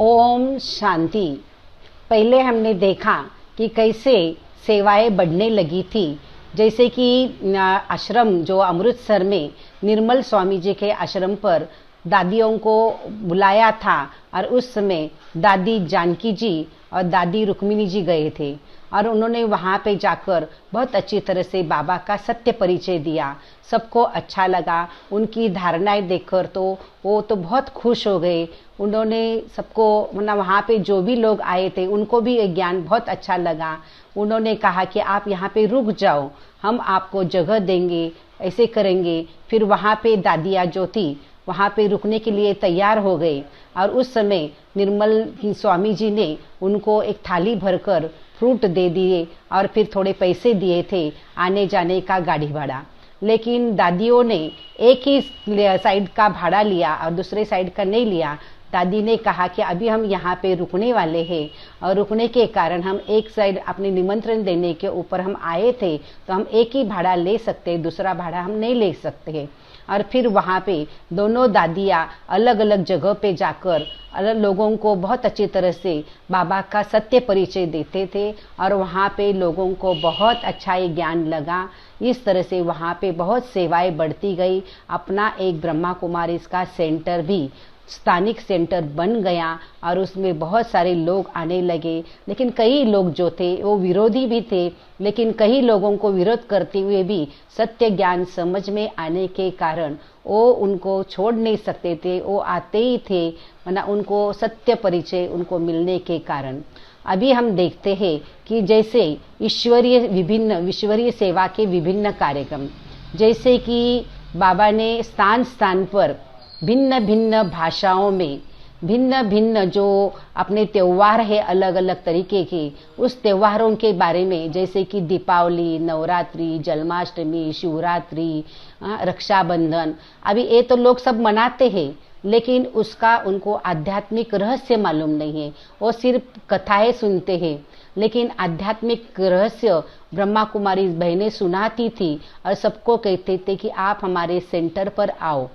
ओम शांति। पहले हमने देखा कि कैसे सेवाएं बढ़ने लगी थी। जैसे कि आश्रम जो अमृतसर में निर्मल स्वामी जी के आश्रम पर दादियों को बुलाया था और उस समय दादी जानकी जी और दादी रुक्मिणी जी गए थे और उन्होंने वहाँ पे जाकर बहुत अच्छी तरह से बाबा का सत्य परिचय दिया। सबको अच्छा लगा। उनकी धारणाएं देखकर तो वो तो बहुत खुश हो गए। उन्होंने सबको मतलब वहाँ पे जो भी लोग आए थे उनको भी ये ज्ञान बहुत अच्छा लगा। उन्होंने कहा कि आप यहाँ पे रुक जाओ, हम आपको जगह देंगे, ऐसे करेंगे। फिर वहाँ पे दादियाँ जो थी वहाँ पे रुकने के लिए तैयार हो गए और उस समय निर्मल स्वामी जी ने उनको एक थाली भरकर फ्रूट दे दिए और फिर थोड़े पैसे दिए थे आने जाने का गाड़ी भाड़ा। लेकिन दादियों ने एक ही साइड का भाड़ा लिया और दूसरे साइड का नहीं लिया। दादी ने कहा कि अभी हम यहाँ पे रुकने वाले हैं और रुकने के कारण हम एक साइड अपने निमंत्रण देने के ऊपर हम आए थे तो हम एक ही भाड़ा ले सकते, दूसरा भाड़ा हम नहीं ले सकते। और फिर वहाँ पे दोनों दादियाँ अलग अलग जगह पे जाकर अलग लोगों को बहुत अच्छी तरह से बाबा का सत्य परिचय देते थे और वहाँ पे लोगों को बहुत अच्छा ये ज्ञान लगा। इस तरह से वहाँ पे बहुत सेवाएं बढ़ती गई। अपना एक ब्रह्मा कुमारी इसका सेंटर भी स्थानिक सेंटर बन गया और उसमें बहुत सारे लोग आने लगे। लेकिन कई लोग जो थे वो विरोधी भी थे, लेकिन कई लोगों को विरोध करते हुए भी सत्य ज्ञान समझ में आने के कारण वो उनको छोड़ नहीं सकते थे, वो आते ही थे वरना उनको सत्य परिचय उनको मिलने के कारण। अभी हम देखते हैं कि जैसे ईश्वरीय सेवा के विभिन्न कार्यक्रम, जैसे कि बाबा ने स्थान स्थान पर भिन्न भिन्न भाषाओं में भिन्न भिन्न जो अपने त्योहार है अलग अलग तरीके के, उस त्योहारों के बारे में जैसे कि दीपावली, नवरात्रि, जन्माष्टमी, शिवरात्रि, रक्षाबंधन, अभी ये तो लोग सब मनाते हैं लेकिन उसका उनको आध्यात्मिक रहस्य मालूम नहीं है। वो सिर्फ कथाएं सुनते हैं। लेकिन आध्यात्मिक रहस्य ब्रह्मा कुमारी बहनें सुनाती थी और सबको कहते थे कि आप हमारे सेंटर पर आओ।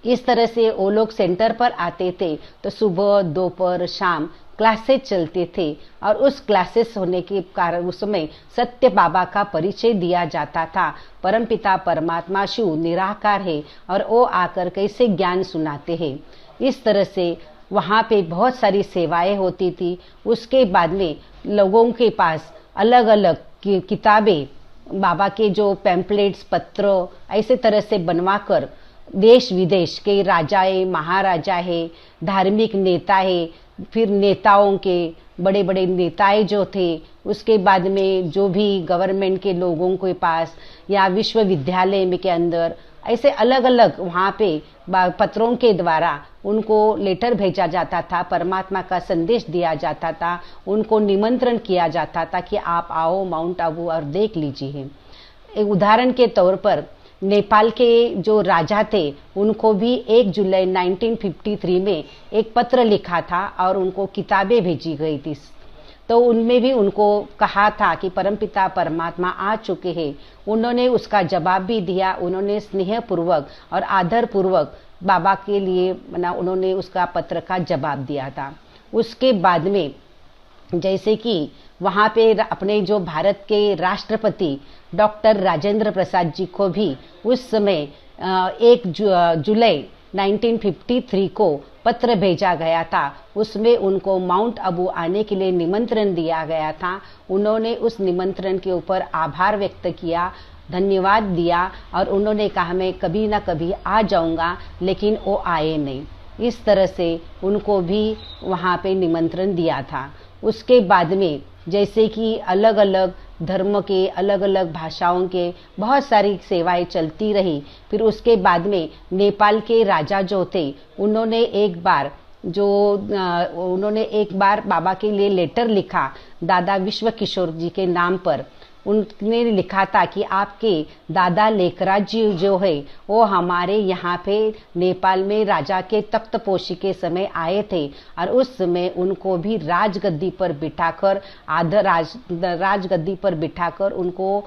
इस तरह से वो लोग सेंटर पर आते थे तो सुबह दोपहर शाम क्लासेस चलते थे और उस क्लासेस होने के कारण उस समय सत्य बाबा का परिचय दिया जाता था। परमपिता परमात्मा शिव निराकार है और वो आकर कैसे ज्ञान सुनाते हैं। इस तरह से वहाँ पे बहुत सारी सेवाएं होती थी। उसके बाद में लोगों के पास अलग अलग किताबें, बाबा के जो पैम्पलेट्स, पत्र ऐसे तरह से बनवाकर देश विदेश के राजाएं, महाराजा है, धार्मिक नेता है, फिर नेताओं के बड़े बड़े नेताएं जो थे, उसके बाद में जो भी गवर्नमेंट के लोगों के पास या विश्वविद्यालय में के अंदर ऐसे अलग अलग वहाँ पे पत्रों के द्वारा उनको लेटर भेजा जाता था, परमात्मा का संदेश दिया जाता था, उनको निमंत्रण किया जाता था कि आप आओ माउंट आबू और देख लीजिए। एक उदाहरण के तौर पर नेपाल के जो राजा थे उनको भी 1 जुलाई 1953 में एक पत्र लिखा था और उनको किताबें भेजी गई थी। तो उनमें भी उनको कहा था कि परमपिता परमात्मा आ चुके हैं। उन्होंने उसका जवाब भी दिया। उन्होंने स्नेहपूर्वक और आदरपूर्वक बाबा के लिए उन्होंने उसका पत्र का जवाब दिया था। उसके बाद में जैसे कि वहाँ पे अपने जो भारत के राष्ट्रपति डॉक्टर राजेंद्र प्रसाद जी को भी उस समय 1 जुलाई 1953 को पत्र भेजा गया था। उसमें उनको माउंट आबू आने के लिए निमंत्रण दिया गया था। उन्होंने उस निमंत्रण के ऊपर आभार व्यक्त किया, धन्यवाद दिया और उन्होंने कहा मैं कभी ना कभी आ जाऊंगा, लेकिन वो आए नहीं। इस तरह से उनको भी वहाँ पे निमंत्रण दिया था। उसके बाद में जैसे कि अलग अलग धर्म के अलग अलग भाषाओं के बहुत सारी सेवाएं चलती रही। फिर उसके बाद में नेपाल के राजा जो थे उन्होंने एक बार बाबा के लिए लेटर लिखा दादा विश्व किशोर जी के नाम पर। उन्होंने लिखा था कि आपके दादा लेखराज जी जो है वो हमारे यहाँ पे नेपाल में राजा के तख्तपोशी के समय आए थे और उस समय उनको भी राजगद्दी पर बिठाकर राजगद्दी पर बिठाकर उनको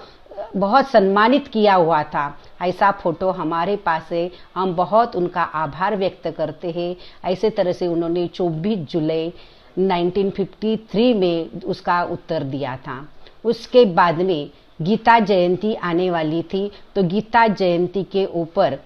बहुत सम्मानित किया हुआ था। ऐसा फोटो हमारे पास है, हम बहुत उनका आभार व्यक्त करते हैं। ऐसे तरह से उन्होंने 24 जुलाई 1953 में उसका उत्तर दिया था। उसके बाद में गीता जयंती आने वाली थी, तो गीता जयंती के ऊपर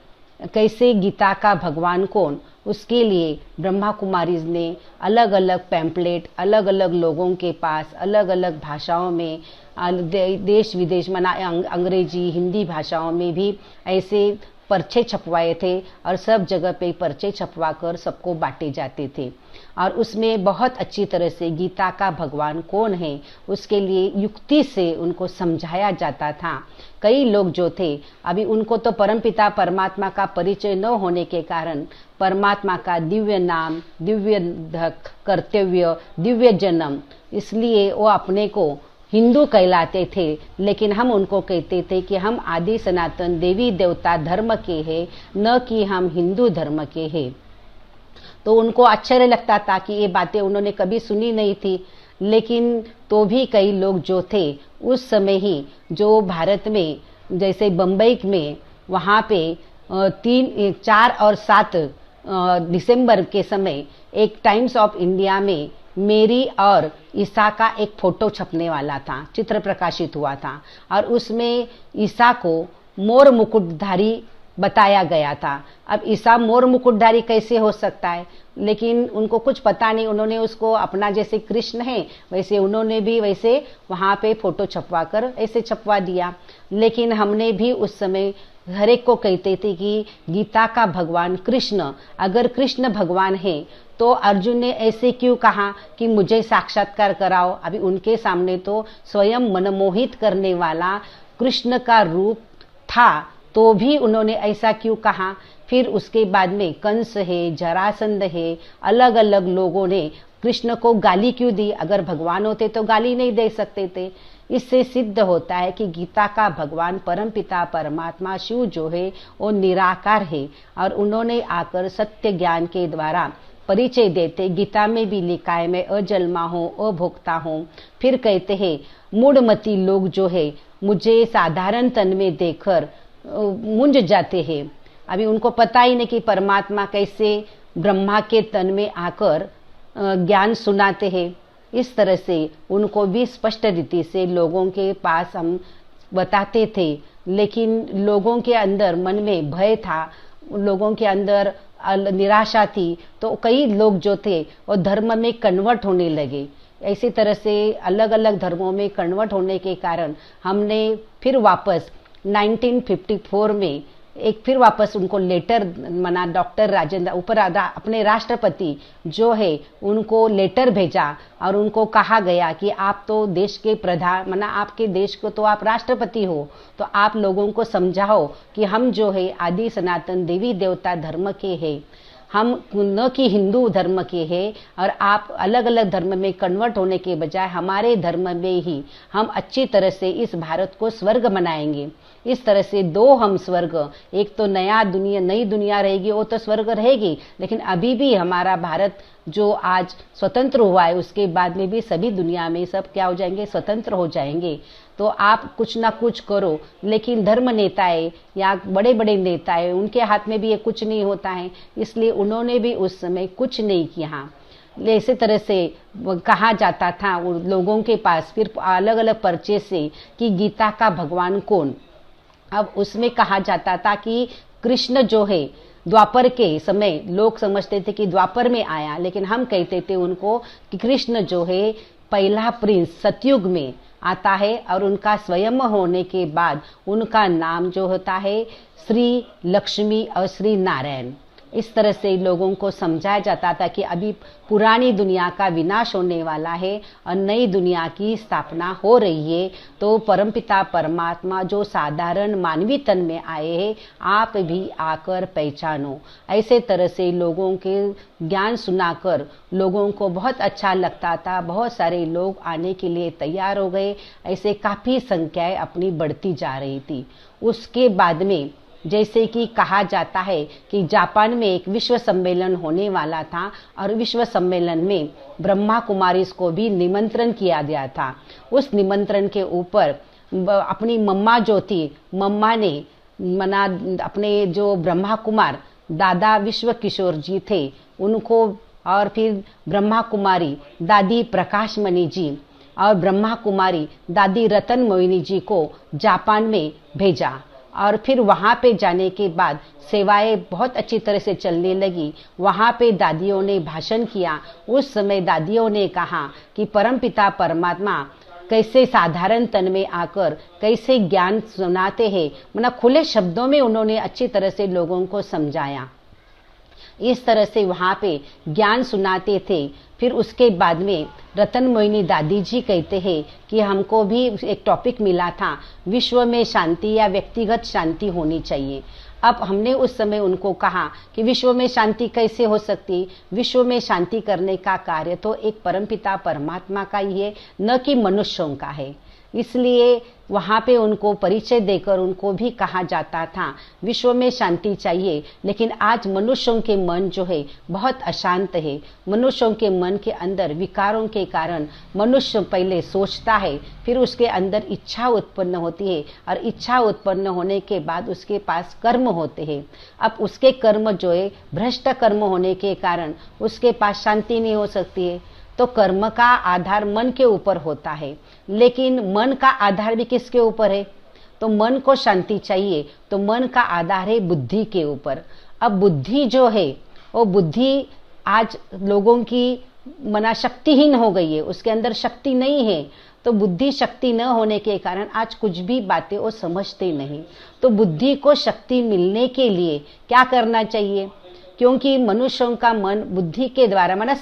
कैसे गीता का भगवान कौन, उसके लिए ब्रह्मा कुमारीज ने अलग अलग पैम्पलेट अलग अलग लोगों के पास अलग अलग भाषाओं में देश विदेश मना अंग्रेजी हिंदी भाषाओं में भी ऐसे पर्चे छपवाए थे और सब जगह पे पर्चे छपवा कर सबको बांटे जाते थे। और उसमें बहुत अच्छी तरह से गीता का भगवान कौन है उसके लिए युक्ति से उनको समझाया जाता था। कई लोग जो थे अभी उनको तो परमपिता परमात्मा का परिचय न होने के कारण परमात्मा का दिव्य नाम, दिव्य कर्तव्य, दिव्य जन्म, इसलिए वो अपने को हिंदू कहलाते थे। लेकिन हम उनको कहते थे कि हम आदि सनातन देवी देवता धर्म के हैं, न कि हम हिंदू धर्म के हैं। तो उनको आश्चर्य लगता था कि ये बातें उन्होंने कभी सुनी नहीं थी। लेकिन तो भी कई लोग जो थे उस समय ही जो भारत में जैसे बम्बई में वहाँ पे 3, 4 और 7 दिसंबर के समय एक टाइम्स ऑफ इंडिया में मेरी और ईसा का एक फोटो छपने वाला था, चित्र प्रकाशित हुआ था और उसमें ईसा को मोर मुकुटधारी बताया गया था। अब ईसा मोर मुकुटधारी कैसे हो सकता है, लेकिन उनको कुछ पता नहीं, उन्होंने उसको अपना जैसे कृष्ण है वैसे उन्होंने भी वैसे वहाँ पे फोटो छपवा कर ऐसे छपवा दिया। लेकिन हमने भी उस समय हर एक को कहते थे कि गीता का भगवान कृष्ण, अगर कृष्ण भगवान है तो अर्जुन ने ऐसे क्यों कहा कि मुझे साक्षात्कार कराओ। अभी उनके सामने तो स्वयं मनमोहित करने वाला कृष्ण का रूप था, तो भी उन्होंने ऐसा क्यों कहा। फिर उसके बाद में कंस है, जरासंध है, अलग अलग लोगों ने कृष्ण को गाली क्यों दी। अगर भगवान होते तो गाली नहीं दे सकते थे। इससे सिद्ध होता है कि गीता का भगवान परमपिता परमात्मा शिव जो है वो निराकार है और उन्होंने आकर सत्य ज्ञान के द्वारा परिचय देते। गीता में भी लिखा है मैं अजन्मा हूँ, अभोक्ता हूँ। फिर कहते हैं मूढ़मती लोग जो है मुझे साधारण तन में देखकर मुंज जाते हैं। अभी उनको पता ही नहीं कि परमात्मा कैसे ब्रह्मा के तन में आकर ज्ञान सुनाते हैं। इस तरह से उनको भी स्पष्ट रीति से लोगों के पास हम बताते थे। लेकिन लोगों के अंदर मन में भय था, लोगों के अंदर निराशा थी, तो कई लोग जो थे वो धर्म में कन्वर्ट होने लगे। इसी तरह से अलग अलग धर्मों में कन्वर्ट होने के कारण हमने फिर वापस 1954 में एक फिर वापस उनको लेटर मना डॉक्टर राजेंद्र ऊपर अपने राष्ट्रपति जो है उनको लेटर भेजा और उनको कहा गया कि आप तो देश के प्रधान मना आपके देश को तो आप राष्ट्रपति हो, तो आप लोगों को समझाओ कि हम जो है आदि सनातन देवी देवता धर्म के हैं, हम न कि हिंदू धर्म के हैं। और आप अलग अलग धर्म में कन्वर्ट होने के बजाय हमारे धर्म में ही हम अच्छी तरह से इस भारत को स्वर्ग बनाएंगे। इस तरह से दो हम स्वर्ग, एक तो नई दुनिया रहेगी, वो तो स्वर्ग रहेगी, लेकिन अभी भी हमारा भारत जो आज स्वतंत्र हुआ है उसके बाद में भी सभी दुनिया में सब क्या हो जाएंगे, स्वतंत्र हो जाएंगे। तो आप कुछ ना कुछ करो। लेकिन धर्म नेताएं या बड़े बड़े नेताएं उनके हाथ में भी ये कुछ नहीं होता है, इसलिए उन्होंने भी उस समय कुछ नहीं किया। इसी तरह से कहा जाता था लोगों के पास फिर अलग अलग पर्चे से कि गीता का भगवान कौन। अब उसमें कहा जाता था कि कृष्ण जो है द्वापर के समय लोग समझते थे कि द्वापर में आया, लेकिन हम कहते थे उनको कि कृष्ण जो है पहला प्रिंस सतयुग में आता है और उनका स्वयं होने के बाद उनका नाम जो होता है श्री लक्ष्मी और श्री नारायण। इस तरह से लोगों को समझाया जाता था कि अभी पुरानी दुनिया का विनाश होने वाला है और नई दुनिया की स्थापना हो रही है। तो परमपिता परमात्मा जो साधारण मानवी तन में आए हैं, आप भी आकर पहचानो। ऐसे तरह से लोगों के ज्ञान सुनाकर लोगों को बहुत अच्छा लगता था। बहुत सारे लोग आने के लिए तैयार हो गए। ऐसे काफ़ी संख्याएं अपनी बढ़ती जा रही थी। उसके बाद में जैसे कि कहा जाता है कि जापान में एक विश्व सम्मेलन होने वाला था और विश्व सम्मेलन में ब्रह्मा कुमारीज को भी निमंत्रण किया गया था। उस निमंत्रण के ऊपर अपनी मम्मा जो थी, मम्मा ने मना अपने जो ब्रह्मा कुमार दादा विश्व किशोर जी थे उनको, और फिर ब्रह्मा कुमारी दादी प्रकाश मणि जी और ब्रह्मा कुमारी दादी रतन मोहिनी जी को जापान में भेजा। और फिर वहाँ पे जाने के बाद सेवाएं बहुत अच्छी तरह से चलने लगी। वहाँ पे दादियों ने भाषण किया। उस समय दादियों ने कहा कि परमपिता परमात्मा कैसे साधारण तन में आकर कैसे ज्ञान सुनाते हैं, मतलब खुले शब्दों में उन्होंने अच्छी तरह से लोगों को समझाया। इस तरह से वहाँ पे ज्ञान सुनाते थे। फिर उसके बाद में रतन मोहिनी दादी जी कहते हैं कि हमको भी एक टॉपिक मिला था, विश्व में शांति या व्यक्तिगत शांति होनी चाहिए। अब हमने उस समय उनको कहा कि विश्व में शांति कैसे हो सकती, विश्व में शांति करने का कार्य तो एक परमपिता परमात्मा का ही है, न कि मनुष्यों का है। इसलिए वहाँ पे उनको परिचय देकर उनको भी कहा जाता था विश्व में शांति चाहिए। लेकिन आज मनुष्यों के मन जो है बहुत अशांत है। मनुष्यों के मन के अंदर विकारों के कारण मनुष्य पहले सोचता है, फिर उसके अंदर इच्छा उत्पन्न होती है, और इच्छा उत्पन्न होने के बाद उसके पास कर्म होते हैं। अब उसके कर्म जो है भ्रष्ट कर्म होने के कारण उसके पास शांति नहीं हो सकती है। तो कर्म का आधार मन के ऊपर होता है, लेकिन मन का आधार भी किसके ऊपर है? तो मन को शांति चाहिए, तो मन का आधार है बुद्धि के ऊपर। अब बुद्धि जो है वो बुद्धि आज लोगों की मना शक्तिहीन हो गई है, उसके अंदर शक्ति नहीं है। तो बुद्धि शक्ति न होने के कारण आज कुछ भी बातें वो समझते नहीं। तो बुद्धि को शक्ति मिलने के लिए क्या करना चाहिए? क्योंकि मनुष्यों का मन बुद्धि के द्वारा मना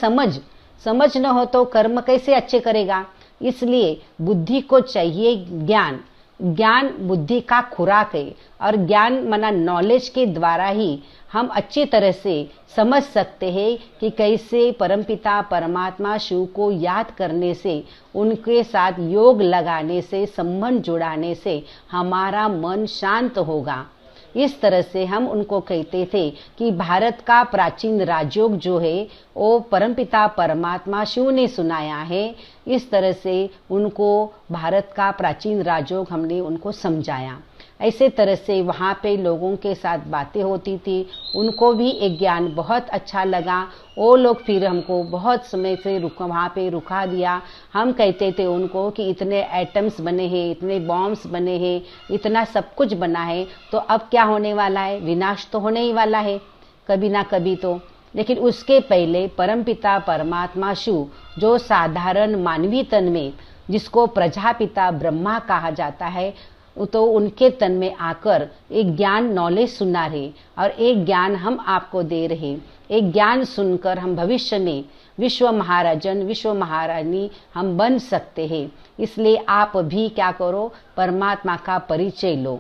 समझ न हो तो कर्म कैसे अच्छे करेगा। इसलिए बुद्धि को चाहिए ज्ञान। ज्ञान बुद्धि का खुराक है, और ज्ञान मना नॉलेज के द्वारा ही हम अच्छी तरह से समझ सकते हैं कि कैसे परमपिता परमात्मा शिव को याद करने से, उनके साथ योग लगाने से, संबंध जुड़ाने से हमारा मन शांत होगा। इस तरह से हम उनको कहते थे कि भारत का प्राचीन राजयोग जो है वो परमपिता परमात्मा शिव ने सुनाया है। इस तरह से उनको भारत का प्राचीन राजयोग हमने उनको समझाया। ऐसे तरह से वहाँ पे लोगों के साथ बातें होती थी, उनको भी एक ज्ञान बहुत अच्छा लगा। वो लोग फिर हमको बहुत समय से वहाँ पे रुका दिया। हम कहते थे उनको कि इतने एटम्स बने हैं, इतने बॉम्ब्स बने हैं, इतना सब कुछ बना है, तो अब क्या होने वाला है? विनाश तो होने ही वाला है कभी ना कभी तो। लेकिन उसके पहले परमपिता परमात्मा शिव जो साधारण मानवीय तन में, जिसको प्रजापिता ब्रह्मा कहा जाता है, तो उनके तन में आकर एक ज्ञान नॉलेज सुना रहे, और एक ज्ञान हम आपको दे रहे। एक ज्ञान सुनकर हम भविष्य में विश्व महाराजन विश्व महारानी हम बन सकते हैं। इसलिए आप भी क्या करो, परमात्मा का परिचय लो।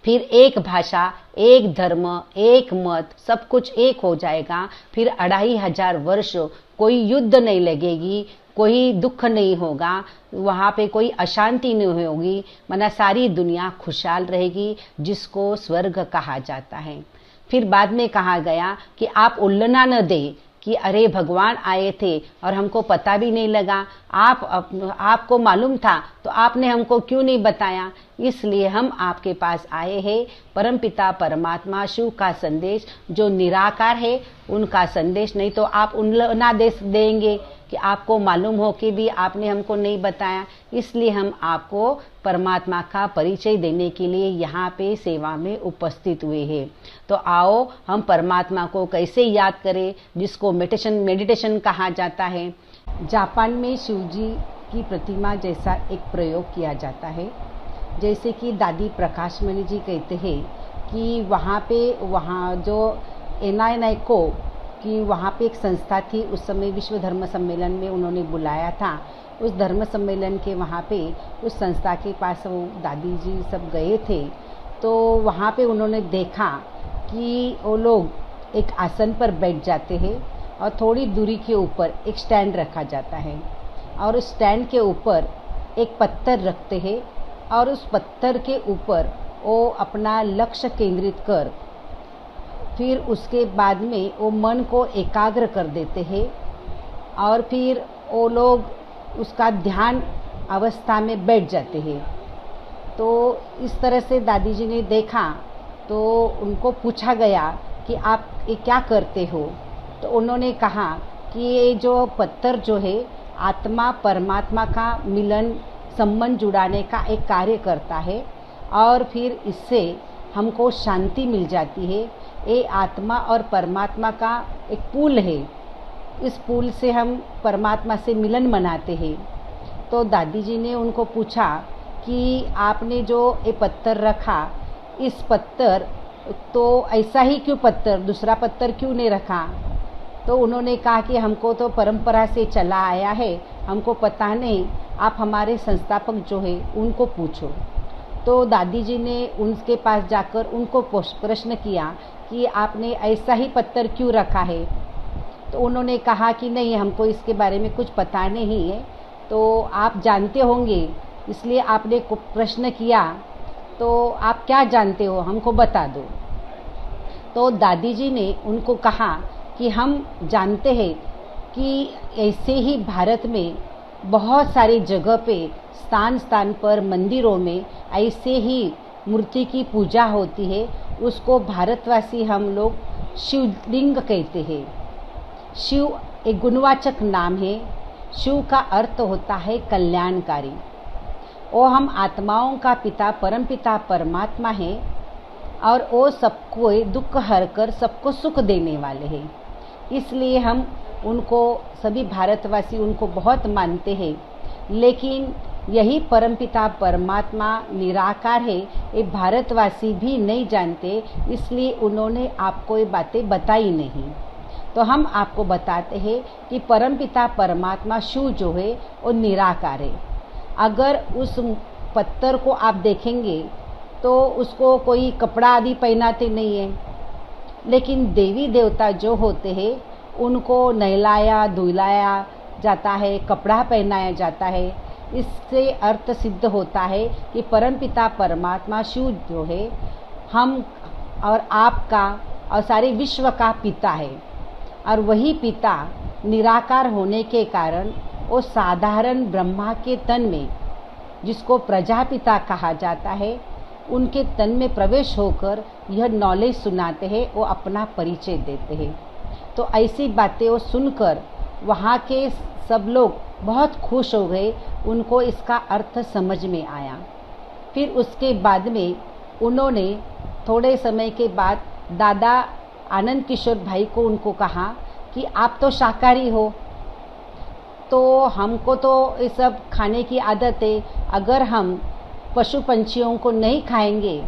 फिर एक भाषा, एक धर्म, एक मत, सब कुछ एक हो जाएगा। फिर 2500 वर्ष कोई युद्ध नहीं लगेगी, कोई दुख नहीं होगा, वहाँ पे कोई अशांति नहीं होगी, मना सारी दुनिया खुशहाल रहेगी, जिसको स्वर्ग कहा जाता है। फिर बाद में कहा गया कि आप उल्लना न दे कि अरे भगवान आए थे और हमको पता भी नहीं लगा, आपको मालूम था तो आपने हमको क्यों नहीं बताया। इसलिए हम आपके पास आए हैं। परमपिता परमात्मा शिव का संदेश जो निराकार है उनका संदेश, नहीं तो आप उल्लना देंगे कि आपको मालूम हो कि भी आपने हमको नहीं बताया। इसलिए हम आपको परमात्मा का परिचय देने के लिए यहाँ पे सेवा में उपस्थित हुए हैं। तो आओ हम परमात्मा को कैसे याद करें, जिसको मेडिटेशन कहा जाता है। जापान में शिवजी की प्रतिमा जैसा एक प्रयोग किया जाता है। जैसे कि दादी प्रकाश मणि जी कहते हैं कि वहाँ जो एनआई को कि वहाँ पे एक संस्था थी, उस समय विश्व धर्म सम्मेलन में उन्होंने बुलाया था। उस धर्म सम्मेलन के वहाँ पे उस संस्था के पास वो दादी जी सब गए थे। तो वहाँ पे उन्होंने देखा कि वो लोग एक आसन पर बैठ जाते हैं और थोड़ी दूरी के ऊपर एक स्टैंड रखा जाता है, और उस स्टैंड के ऊपर एक पत्थर रखते हैं, और उस पत्थर के ऊपर वो अपना लक्ष्य केंद्रित कर फिर उसके बाद में वो मन को एकाग्र कर देते हैं, और फिर वो लोग उसका ध्यान अवस्था में बैठ जाते हैं। तो इस तरह से दादी जी ने देखा तो उनको पूछा गया कि आप ये क्या करते हो। तो उन्होंने कहा कि ये जो पत्थर जो है आत्मा परमात्मा का मिलन संबंध जुड़ाने का एक कार्य करता है और फिर इससे हमको शांति मिल जाती है। ये आत्मा और परमात्मा का एक पुल है, इस पुल से हम परमात्मा से मिलन मनाते हैं। तो दादी जी ने उनको पूछा कि आपने जो ये पत्थर रखा, इस पत्थर तो ऐसा ही क्यों पत्थर, दूसरा पत्थर क्यों नहीं रखा। तो उन्होंने कहा कि हमको तो परंपरा से चला आया है, हमको पता नहीं, आप हमारे संस्थापक जो है उनको पूछो। तो दादी जी ने उनके पास जाकर उनको प्रश्न किया कि आपने ऐसा ही पत्थर क्यों रखा है। तो उन्होंने कहा कि नहीं, हमको इसके बारे में कुछ पता नहीं है, तो आप जानते होंगे इसलिए आपने प्रश्न किया, तो आप क्या जानते हो हमको बता दो। तो दादी जी ने उनको कहा कि हम जानते हैं कि ऐसे ही भारत में बहुत सारी जगह पे स्थान स्थान पर मंदिरों में ऐसे ही मूर्ति की पूजा होती है, उसको भारतवासी हम लोग शिवलिंग कहते हैं। शिव एक गुणवाचक नाम है। शिव का अर्थ होता है कल्याणकारी। वो हम आत्माओं का पिता परमपिता परमात्मा है और वो सबको दुख हर कर सबको सुख देने वाले हैं। इसलिए हम उनको सभी भारतवासी उनको बहुत मानते हैं। लेकिन यही परमपिता परमात्मा निराकार है, ये भारतवासी भी नहीं जानते, इसलिए उन्होंने आपको ये बातें बताई नहीं। तो हम आपको बताते हैं कि परमपिता परमात्मा शिव जो है वो निराकार है। अगर उस पत्थर को आप देखेंगे तो उसको कोई कपड़ा आदि पहनाते नहीं है, लेकिन देवी देवता जो होते हैं उनको नहलाया धुलाया जाता है, कपड़ा पहनाया जाता है। इससे अर्थ सिद्ध होता है कि परमपिता परमात्मा शिव जो है हम और आपका और सारे विश्व का पिता है। और वही पिता निराकार होने के कारण वो साधारण ब्रह्मा के तन में, जिसको प्रजापिता कहा जाता है, उनके तन में प्रवेश होकर यह नॉलेज सुनाते हैं, वो अपना परिचय देते हैं। तो ऐसी बातें वो सुनकर वहाँ के सब लोग बहुत खुश हो गए, उनको इसका अर्थ समझ में आया। फिर उसके बाद में उन्होंने थोड़े समय के बाद दादा आनंद किशोर भाई को उनको कहा कि आप तो शाकाहारी हो, तो हमको तो ये सब खाने की आदत है, अगर हम पशु पंछियों को नहीं खाएंगे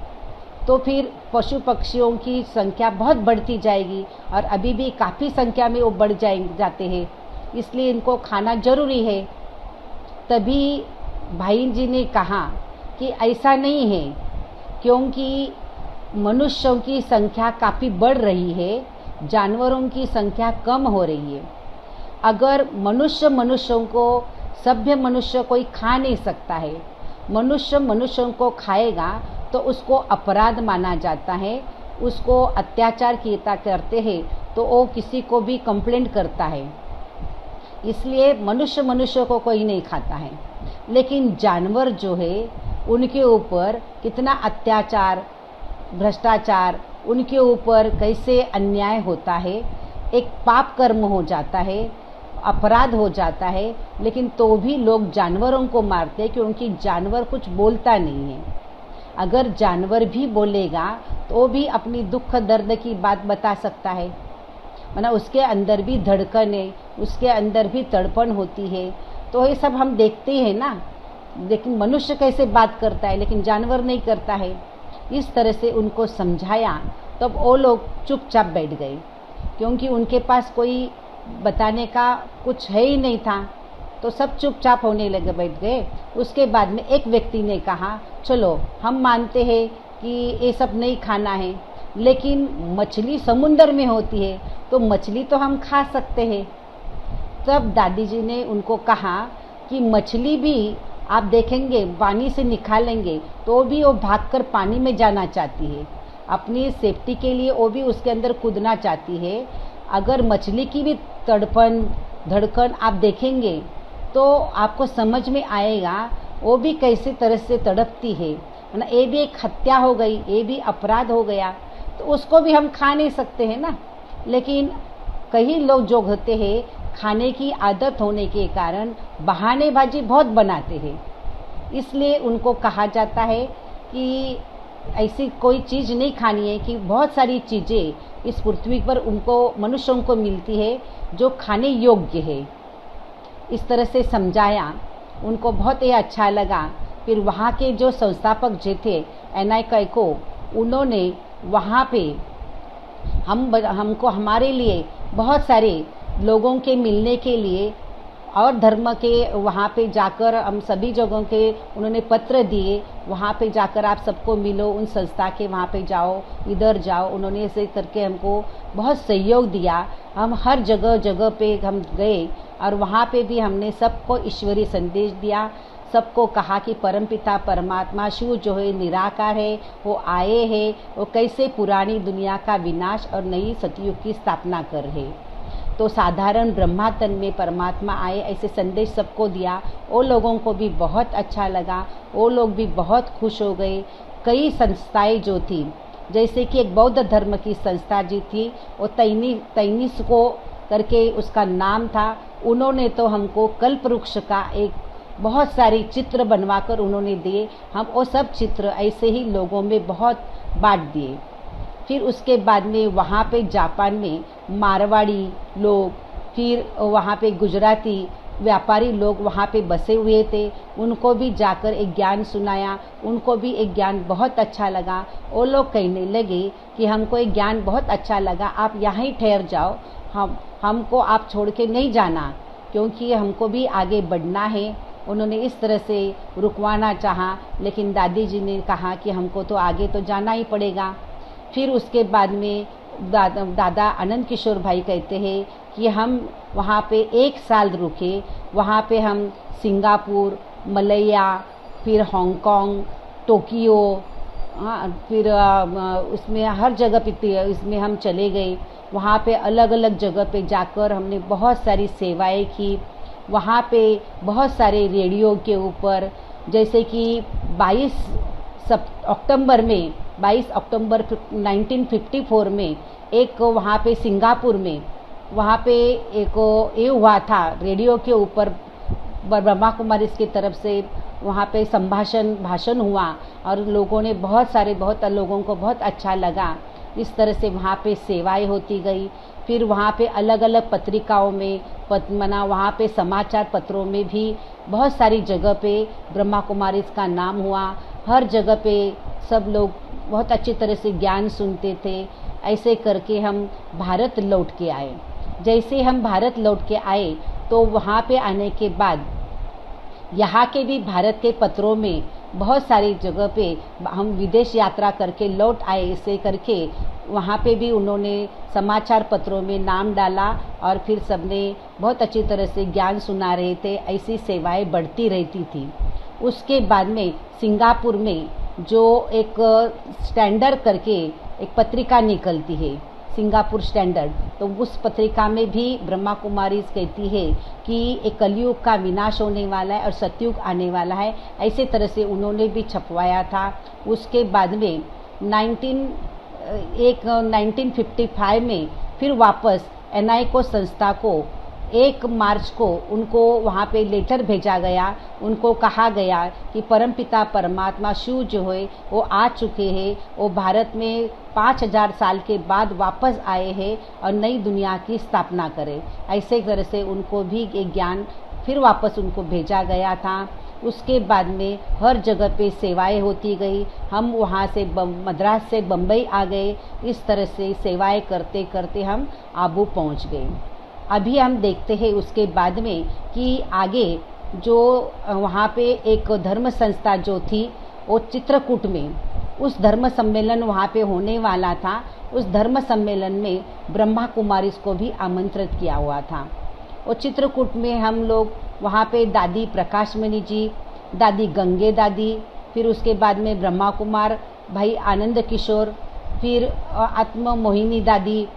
तो फिर पशु पक्षियों की संख्या बहुत बढ़ती जाएगी और अभी भी काफ़ी संख्या में वो बढ़ जाते हैं, इसलिए इनको खाना जरूरी है। तभी भाई जी ने कहा कि ऐसा नहीं है, क्योंकि मनुष्यों की संख्या काफ़ी बढ़ रही है, जानवरों की संख्या कम हो रही है। अगर मनुष्यों को सभ्य मनुष्य कोई खा नहीं सकता है, मनुष्यों को खाएगा तो उसको अपराध माना जाता है, उसको अत्याचार किया करते हैं, तो वो किसी को भी कंप्लेंट करता है। इसलिए मनुष्य को कोई नहीं खाता है। लेकिन जानवर जो है उनके ऊपर कितना अत्याचार भ्रष्टाचार, उनके ऊपर कैसे अन्याय होता है, एक पाप कर्म हो जाता है, अपराध हो जाता है, लेकिन तो भी लोग जानवरों को मारते हैं क्योंकि जानवर कुछ बोलता नहीं है। अगर जानवर भी बोलेगा तो भी अपनी दुख दर्द की बात बता सकता है, मतलब उसके अंदर भी धड़कन है, उसके अंदर भी तड़पन होती है। तो ये सब हम देखते हैं ना, लेकिन मनुष्य कैसे बात करता है लेकिन जानवर नहीं करता है। इस तरह से उनको समझाया, तब वो लोग चुपचाप बैठ गए, क्योंकि उनके पास कोई बताने का कुछ है ही नहीं था, तो सब चुपचाप होने लगे, बैठ गए। उसके बाद में एक व्यक्ति ने कहा, चलो हम मानते हैं कि ये सब नहीं खाना है, लेकिन मछली समुंदर में होती है तो मछली तो हम खा सकते हैं। तब दादी जी ने उनको कहा कि मछली भी आप देखेंगे पानी से निकालेंगे तो भी वो भागकर पानी में जाना चाहती है, अपनी सेफ्टी के लिए वो भी उसके अंदर कूदना चाहती है। अगर मछली की भी तड़पन धड़कन आप देखेंगे तो आपको समझ में आएगा वो भी कैसे तरह से तड़पती है, ना, ये भी एक हत्या हो गई, ये भी अपराध हो गया, तो उसको भी हम खा नहीं सकते हैं ना। लेकिन कई लोग जो होते हैं, खाने की आदत होने के कारण बहानेबाजी बहुत बनाते हैं, इसलिए उनको कहा जाता है कि ऐसी कोई चीज़ नहीं खानी है, कि बहुत सारी चीज़ें इस पृथ्वी पर उनको, मनुष्यों को मिलती है जो खाने योग्य है। इस तरह से समझाया, उनको बहुत ही अच्छा लगा। फिर वहाँ के जो संस्थापक जो थे एनआई कैको, उन्होंने वहाँ पे हमको, हमारे लिए बहुत सारे लोगों के मिलने के लिए और धर्म के वहाँ पे जाकर हम सभी जगहों के उन्होंने पत्र दिए, वहाँ पे जाकर आप सबको मिलो, उन संस्था के वहाँ पे जाओ, इधर जाओ। उन्होंने ऐसे करके हमको बहुत सहयोग दिया। हम हर जगह जगह पे हम गए और वहाँ पे भी हमने सबको ईश्वरीय संदेश दिया। सबको कहा कि परमपिता परमात्मा शिव जो है निराकार है, वो आए हैं, वो कैसे पुरानी दुनिया का विनाश और नई सतयुग की स्थापना कर रहे। तो साधारण ब्रह्मा तन में परमात्मा आए, ऐसे संदेश सबको दिया। वो लोगों को भी बहुत अच्छा लगा, वो लोग भी बहुत खुश हो गए। कई संस्थाएं जो थी, जैसे कि एक बौद्ध धर्म की संस्था जी थी, वो तैनिस को करके उसका नाम था, उन्होंने तो हमको कल्प वृक्ष का एक बहुत सारी चित्र बनवाकर उन्होंने दिए। हम वो सब चित्र ऐसे ही लोगों में बहुत बांट दिए। फिर उसके बाद में वहाँ पे जापान में मारवाड़ी लोग, फिर वहाँ पे गुजराती व्यापारी लोग वहाँ पे बसे हुए थे, उनको भी जाकर एक ज्ञान सुनाया। उनको भी एक ज्ञान बहुत अच्छा लगा। वो लोग कहने लगे कि हमको एक ज्ञान बहुत अच्छा लगा, आप यहाँ ही ठहर जाओ, हमको आप छोड़ के नहीं जाना, क्योंकि हमको भी आगे बढ़ना है। उन्होंने इस तरह से रुकवाना चाहा, लेकिन दादी जी ने कहा कि हमको तो आगे तो जाना ही पड़ेगा। फिर उसके बाद में दादा आनंद किशोर भाई कहते हैं कि हम वहाँ पे 1 साल रुके। वहाँ पे हम सिंगापुर, मलया, फिर हांगकांग, टोक्यो, फिर उसमें हर जगह पे इसमें हम चले गए। वहाँ पे अलग अलग जगह पे जाकर हमने बहुत सारी सेवाएं की। वहाँ पे बहुत सारे रेडियो के ऊपर, जैसे कि 22 अक्टूबर 1954 में एक वहाँ पे सिंगापुर में वहाँ पे एक ये हुआ था, रेडियो के ऊपर ब्रह्मा कुमारी की तरफ से वहाँ पे भाषण हुआ और लोगों ने बहुत लोगों को बहुत अच्छा लगा। इस तरह से वहाँ पे सेवाएं होती गई। फिर वहाँ पे अलग अलग पत्रिकाओं में वहाँ पे समाचार पत्रों में भी बहुत सारी जगह पे ब्रह्मा कुमारी का नाम हुआ। हर जगह पे सब लोग बहुत अच्छी तरह से ज्ञान सुनते थे। ऐसे करके हम भारत लौट के आए। जैसे हम भारत लौट के आए तो वहाँ पे आने के बाद यहाँ के भी भारत के पत्रों में बहुत सारी जगह पे हम विदेश यात्रा करके लौट आए। ऐसे करके वहाँ पे भी उन्होंने समाचार पत्रों में नाम डाला और फिर सबने बहुत अच्छी तरह से ज्ञान सुना रहे थे। ऐसी सेवाएं बढ़ती रहती थी। उसके बाद में सिंगापुर में जो एक स्टैंडर्ड करके एक पत्रिका निकलती है, सिंगापुर स्टैंडर्ड, तो उस पत्रिका में भी ब्रह्मा कुमारी कहती है कि एक कलयुग का विनाश होने वाला है और सतयुग आने वाला है। ऐसे तरह से उन्होंने भी छपवाया था। उसके बाद में 1955 में फिर वापस एनआई को संस्था को 1 मार्च को उनको वहाँ पे लेटर भेजा गया। उनको कहा गया कि परमपिता परमात्मा शिव जो है वो आ चुके हैं, वो भारत में 5000 साल के बाद वापस आए हैं और नई दुनिया की स्थापना करें। ऐसे तरह से उनको भी एक ज्ञान फिर वापस उनको भेजा गया था। उसके बाद में हर जगह पे सेवाएं होती गई। हम वहाँ से मद्रास से बम्बई आ गए। इस तरह से सेवाएं करते करते हम आबू पहुँच गए। अभी हम देखते हैं उसके बाद में कि आगे जो वहाँ पे एक धर्म संस्था जो थी वो चित्रकूट में, उस धर्म सम्मेलन वहाँ पे होने वाला था। उस धर्म सम्मेलन में ब्रह्मा कुमारी को भी आमंत्रित किया हुआ था। वो चित्रकूट में हम लोग वहाँ पे दादी प्रकाशमणि जी, दादी गंगे दादी, फिर उसके बाद में ब्रह्मा कुमार भाई आनंद किशोर, फिर आत्म मोहिनी दादी,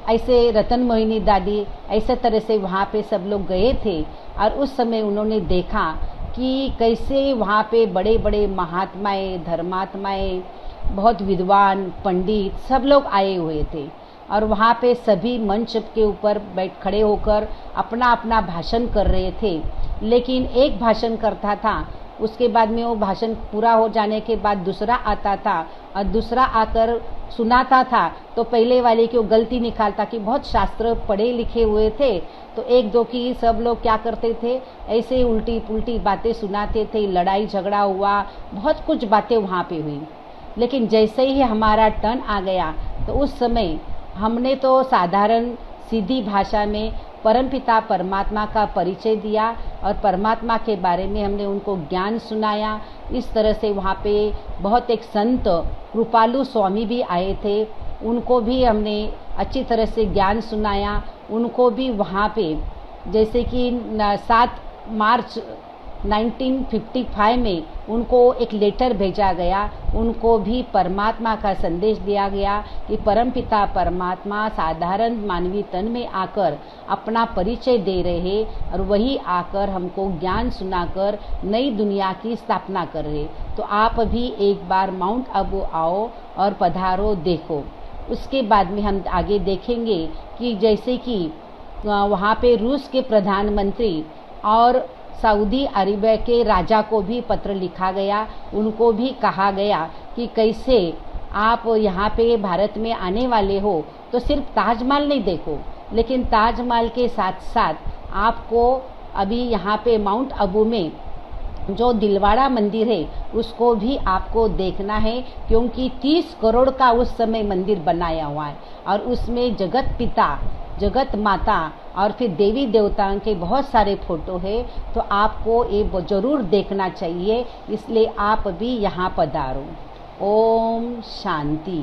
ऐसे रतन मोहिनी दादी, ऐसे तरह से वहाँ पे सब लोग गए थे। और उस समय उन्होंने देखा कि कैसे वहाँ पे बड़े बड़े महात्माएं, धर्मात्माएं, बहुत विद्वान पंडित सब लोग आए हुए थे और वहाँ पे सभी मंच के ऊपर खड़े होकर अपना अपना भाषण कर रहे थे। लेकिन एक भाषण करता था, उसके बाद में वो भाषण पूरा हो जाने के बाद दूसरा आता था और दूसरा आकर सुनाता था तो पहले वाले की वो गलती निकालता कि बहुत शास्त्र पढ़े लिखे हुए थे तो एक दो की सब लोग क्या करते थे, ऐसे उल्टी पुल्टी बातें सुनाते थे। लड़ाई झगड़ा हुआ, बहुत कुछ बातें वहाँ पे हुई। लेकिन जैसे ही हमारा टर्न आ गया तो उस समय हमने तो साधारण सीधी भाषा में परमपिता परमात्मा का परिचय दिया और परमात्मा के बारे में हमने उनको ज्ञान सुनाया। इस तरह से वहाँ पे बहुत एक संत कृपालु स्वामी भी आए थे, उनको भी हमने अच्छी तरह से ज्ञान सुनाया। उनको भी वहाँ पे जैसे कि 7 मार्च 1955 में उनको एक लेटर भेजा गया, उनको भी परमात्मा का संदेश दिया गया कि परमपिता परमात्मा साधारण मानवी तन में आकर अपना परिचय दे रहे और वही आकर हमको ज्ञान सुनाकर नई दुनिया की स्थापना कर रहे। तो आप भी एक बार माउंट आबू आओ और पधारो, देखो। उसके बाद में हम आगे देखेंगे कि जैसे कि वहाँ पे रूस के प्रधानमंत्री और सऊदी अरेबिया के राजा को भी पत्र लिखा गया, उनको भी कहा गया कि कैसे आप यहाँ पे भारत में आने वाले हो तो सिर्फ ताजमहल नहीं देखो, लेकिन ताजमहल के साथ साथ आपको अभी यहाँ पे माउंट आबू में जो दिलवाड़ा मंदिर है उसको भी आपको देखना है, क्योंकि 30 करोड़ का उस समय मंदिर बनाया हुआ है और उसमें जगत पिता, जगत माता और फिर देवी देवताओं के बहुत सारे फोटो है। तो आपको ये जरूर देखना चाहिए, इसलिए आप भी यहाँ पधारो। ओम शांति।